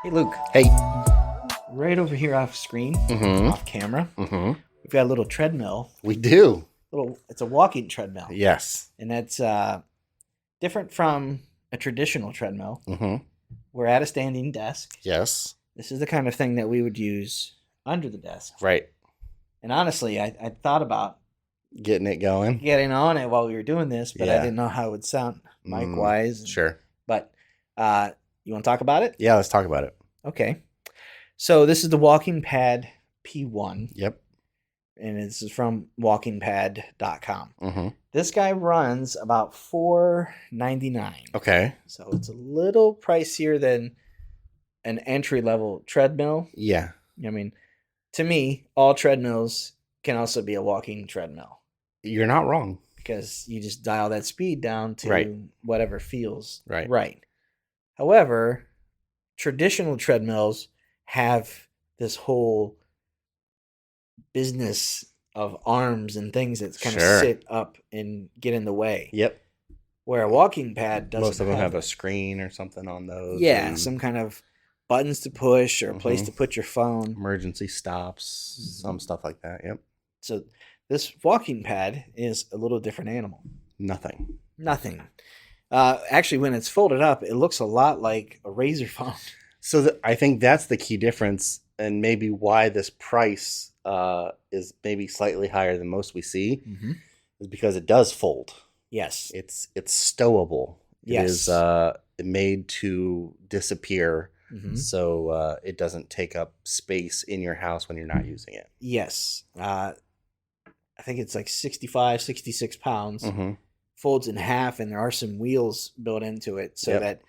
Hey, Luke, Hey. right over here off screen, Mm-hmm. off camera, Mm-hmm. we've got a little treadmill. We do. It's a walking treadmill, Yes. and that's different from a traditional treadmill. Mm-hmm. We're at a standing desk. Yes. This is the kind of thing that we would use under the desk. Right. And honestly, I thought about Getting it going. getting on it while we were doing this, but I Yeah. didn't know how it would sound mic-wise. Sure. But you want to talk about it? Yeah, let's talk about it. Okay. So this is the WalkingPad P1. Yep. And this is from WalkingPad.com. Mm-hmm. This guy runs about $4.99. Okay. So it's a little pricier than an entry-level treadmill. Yeah. I mean, to me, all treadmills can also be a walking treadmill You're not wrong. because you just dial that speed down to Right. whatever feels Right. However, traditional treadmills have this whole business of arms and things that kind of Sure. sit up and get in the way. Yep. Where a walking pad doesn't. Most of them have a screen or something on those. Yeah, and some kind of buttons to push or a place Mhm. to put your phone. emergency stops, some stuff like that. Yep. So this walking pad is a little different animal. Nothing. Nothing. Actually, when it's folded up, it looks a lot like a razor phone. So I think that's the key difference, and maybe why this price is maybe slightly higher than most we see, Mm-hmm. is because it does fold. Yes. It's stowable. Yes. It is made to disappear, Mm-hmm. so it doesn't take up space in your house when you're not using it. Yes. I think it's like 65, 66 pounds. Mm-hmm. Folds in half, and there are some wheels built into it so Yep. that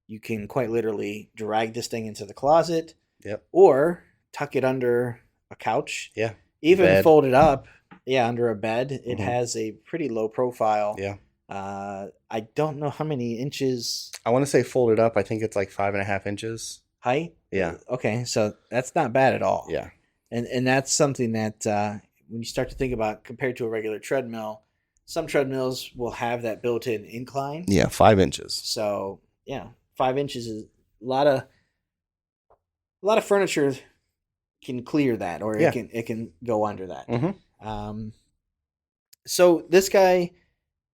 you can quite literally drag this thing into the closet. Yep. Or tuck it under a couch. Yeah. Even Bed. fold it up, under a bed. It Mhm. has a pretty low profile. Yeah. I don't know how many inches I want to say folded up. I think it's like 5.5 inches. height. Yeah. Okay, so that's not bad at all. Yeah. And that's something that when you start to think about compared to a regular treadmill, some treadmills will have that built-in incline. Yeah. 5 inches. So 5 inches is a lot of furniture can clear that, or Yeah. it can go under that. Mm-hmm. So this guy,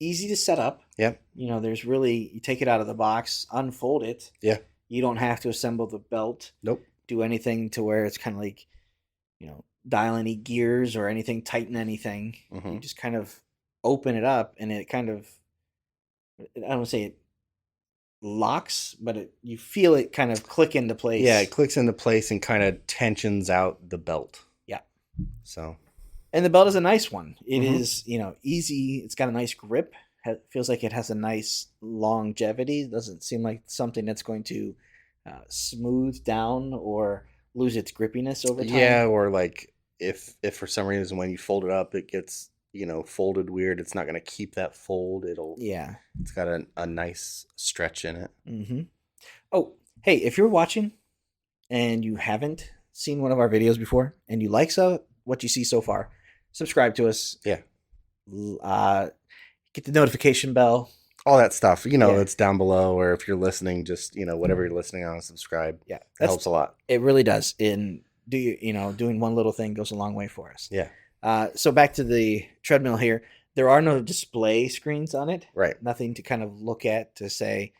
easy to set up. Yep. There's really, you take it out of the box, unfold it. Yeah. You don't have to assemble the belt. Nope. Do anything to where it's kind of like, dial any gears or anything, tighten anything. Mm-hmm. You just kind of open it up, and it kind of, I don't want to say it locks, but you feel it kind of click into place. Yeah, it clicks into place and kind of tensions out the belt. Yeah. So. And the belt is a nice one. It Mhm. is, easy. It's got a nice grip. Feels like it has a nice longevity. It doesn't seem like something that's going to smooth down or lose its grippiness over time. Yeah, or like if for some reason when you fold it up it gets folded weird, it's not going to keep that fold. Yeah. It's got a nice stretch in it. Mm-hmm. Oh, hey, if you're watching and you haven't seen one of our videos before and you like what you see so far, subscribe to us. Yeah. Get the notification bell. All that stuff, Yeah. it's down below, or if you're listening, just whatever you're listening on, subscribe. Yeah, That helps a lot. It really does. And doing one little thing goes a long way for us. Yeah. So back to the treadmill here. There are no display screens on it. Right. Nothing to kind of look at to say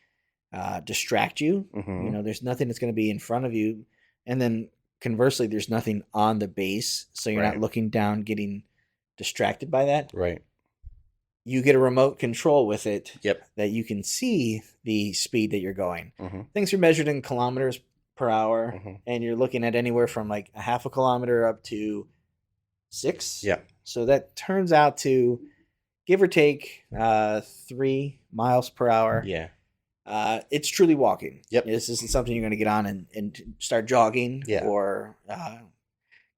distract you. Mm-hmm. There's nothing that's going to be in front of you. And then conversely, there's nothing on the base, so you're Right. not looking down, getting distracted by that. Right. You get a remote control with it. Yep. That you can see the speed that you're going. Mm-hmm. Things are measured in kilometers per hour, Mm-hmm. and you're looking at anywhere from like a half a kilometer up to 6. Yeah. So that turns out to, give or take, 3 miles per hour. Yeah. It's truly walking. Yep. This isn't something you're going to get on and start jogging. Yeah. Or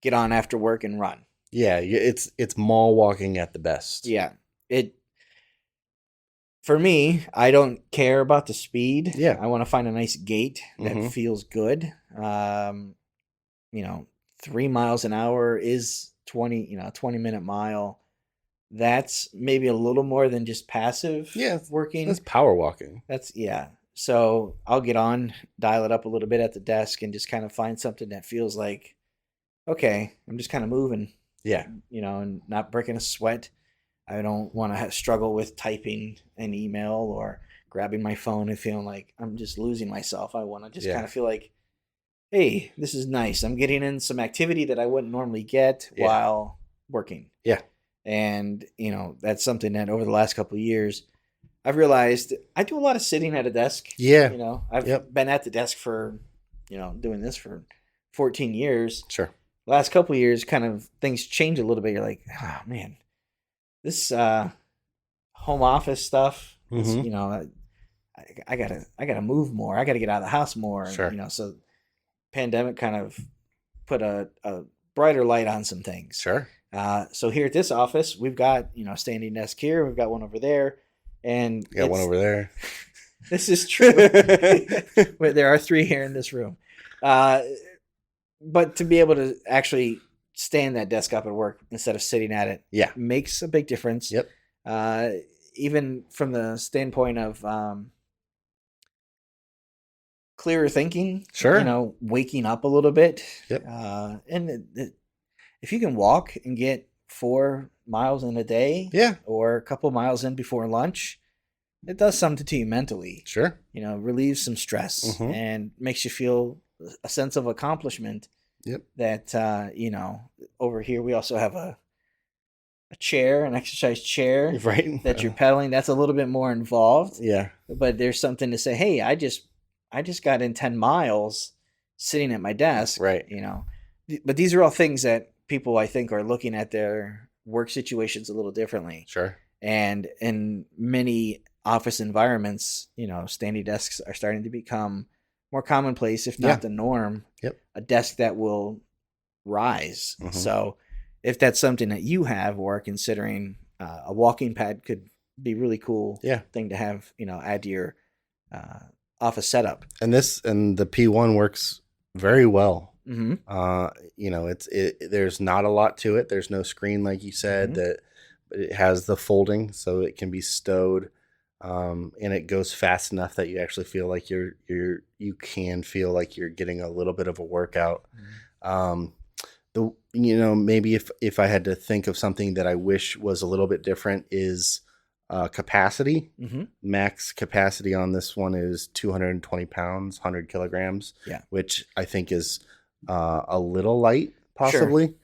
get on after work and run. Yeah. It's mall walking at the best. Yeah. For me, I don't care about the speed. Yeah. I want to find a nice gait that Mhm. feels good. 3 miles an hour is 20-minute mile. That's maybe a little more than just passive Yeah, working. That's power walking. That's, yeah. So I'll get on, dial it up a little bit at the desk, and just kind of find something that feels like, okay, I'm just kind of moving, Yeah. and not breaking a sweat. I don't want to struggle with typing an email or grabbing my phone and feeling like I'm just losing myself. I want to just kind Yeah. of feel like, hey, this is nice. I'm getting in some activity that I wouldn't normally get Yeah. while working. Yeah. And, that's something that over the last couple of years, I've realized I do a lot of sitting at a desk. Yeah. I've been at the desk for, doing this for 14 years. Sure. Last couple of years, kind of things change a little bit. You're like, oh man, this home office stuff is, Mm-hmm. I gotta move more. I gotta get out of the house more. Sure. So pandemic kind of put a brighter light on some things. Sure. So here at this office, we've got, a standing desk here. We've got one over there. And You got one over there. This is true. There are 3 here in this room. But to be able to actually stand that desk up at work instead of sitting at it makes a big difference. Yep. Even from the standpoint of clearer thinking. Sure. Waking up a little bit. Yep. If you can walk and get 4 miles in a day, or a couple miles in before lunch, it does something to you mentally. Sure. Relieves some stress and makes you feel a sense of accomplishment. Yep. That over here we also have a chair, an exercise chair, right, that you're pedaling. That's a little bit more involved. Yeah. But there's something to say, hey, I just got in 10 miles sitting at my desk. Right. But these are all things that people, I think, are looking at their work situations a little differently. Sure. And in many office environments, standing desks are starting to become more commonplace, if not the norm. Yep. A desk that will rise. So if that's something that you have or are considering, a walking pad could be really cool thing to have, add to your office setup. And the P1 works very well. Mm-hmm. There's not a lot to it. There's no screen, like you said, but it has the folding, so it can be stowed, and it goes fast enough that you actually feel like you can feel like you're getting a little bit of a workout. Maybe if I had to think of something that I wish was a little bit different is capacity. Max capacity on this one is 220 pounds, 100 kilograms, which I think is a little light, possibly.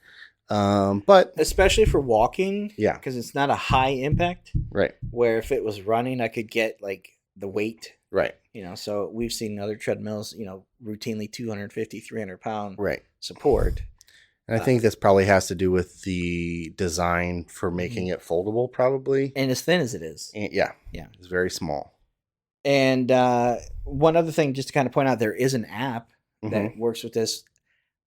Sure. But especially for walking, because it's not a high impact. Right. Where if it was running, I could get like the weight. Right. So we've seen other treadmills, routinely 250, 300 pound right. support. And I think this probably has to do with the design for making it foldable, probably. And as thin as it is. And it's very small. And one other thing, just to kind of point out, there is an app that works with this.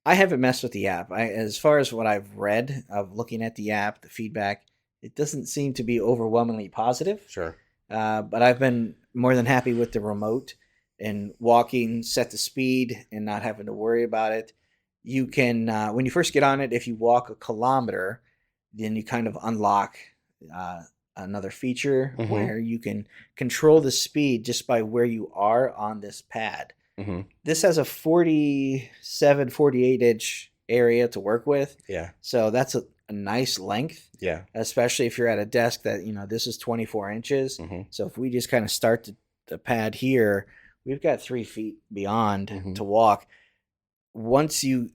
I haven't messed with the app. As far as what I've read of looking at the app, the feedback, it doesn't seem to be overwhelmingly positive. Sure. But I've been more than happy with the remote and walking, set the speed, and not having to worry about it. You can, when you first get on it, if you walk a kilometer, then you kind of unlock another feature where you can control the speed just by where you are on this pad. This has a 47, 48-inch area to work with. Yeah. So that's a nice length. Yeah. Especially if you're at a desk that, this is 24 inches. So if we just kind of start the pad here, we've got 3 feet beyond to walk. Once you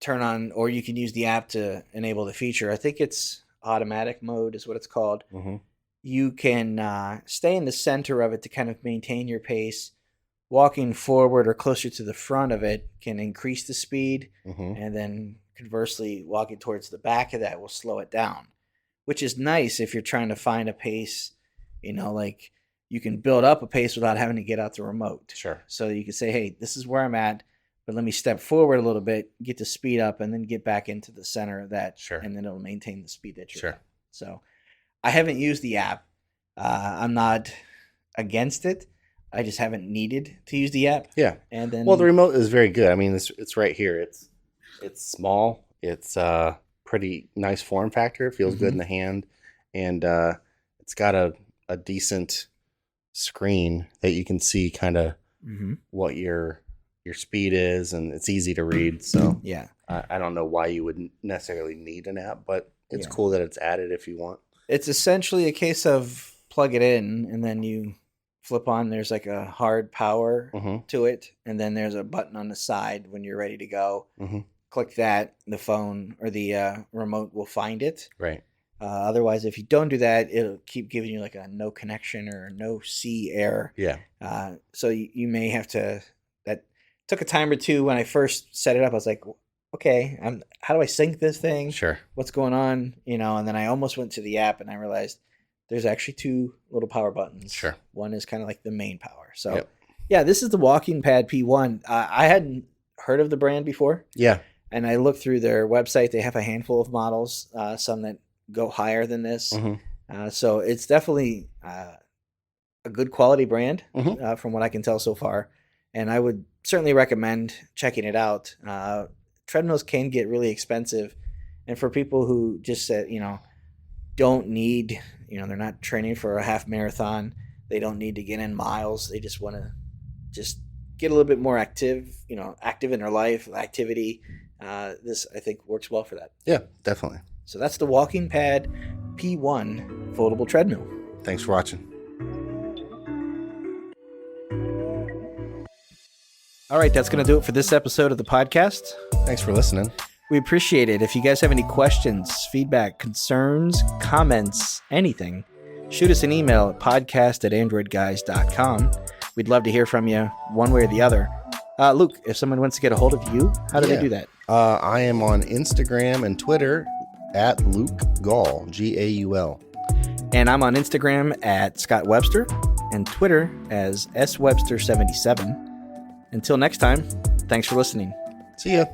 turn on, or you can use the app to enable the feature, I think it's automatic mode is what it's called. You can stay in the center of it to kind of maintain your pace. Walking forward or closer to the front of it can increase the speed, and then conversely, walking towards the back of that will slow it down, which is nice if you're trying to find a pace, like you can build up a pace without having to get out the remote. Sure. So you can say, hey, this is where I'm at, but let me step forward a little bit, get the speed up, and then get back into the center of that. Sure. And then it'll maintain the speed that you're sure. at. So I haven't used the app. I'm not against it. I just haven't needed to use the app. Yeah. And then, well, the remote is very good. I mean, it's right here. It's small. It's pretty nice form factor. It feels good in the hand, and it's got a decent screen that you can see kind of what your speed is, and it's easy to read. So yeah, I don't know why you wouldn't necessarily need an app, but it's cool that it's added if you want. It's essentially a case of plug it in and then you flip on. There's like a hard power to it, and then there's a button on the side when you're ready to go. Click that, the phone or the remote will find it. Right. Otherwise, if you don't do that, it'll keep giving you like a no connection or no C error. Yeah. So you may have to. That took a time or two when I first set it up. I was like, okay, how do I sync this thing? Sure. What's going on? And then I almost went to the app and I realized there's actually two little power buttons. Sure. One is kind of like the main power. So yeah, this is the WalkingPad P1. I hadn't heard of the brand before. Yeah. And I looked through their website. They have a handful of models, some that go higher than this. So it's definitely a good quality brand from what I can tell so far. And I would certainly recommend checking it out. Treadmills can get really expensive. And for people who just said, don't need, they're not training for a half marathon. They don't need to get in miles. They just want to just get a little bit more active in their life, activity. This, I think, works well for that. Yeah, definitely. So that's the WalkingPad P1 foldable treadmill. Thanks for watching. All right, that's going to do it for this episode of the podcast. Thanks for listening. We appreciate it. If you guys have any questions, feedback, concerns, comments, anything, shoot us an email at podcast@AndroidGuys.com. We'd love to hear from you one way or the other. Luke, if someone wants to get a hold of you, how do they do that? I am on Instagram and Twitter at Luke Gaul, Gaul. And I'm on Instagram at Scott Webster and Twitter as SWebster77. Until next time, thanks for listening. See ya.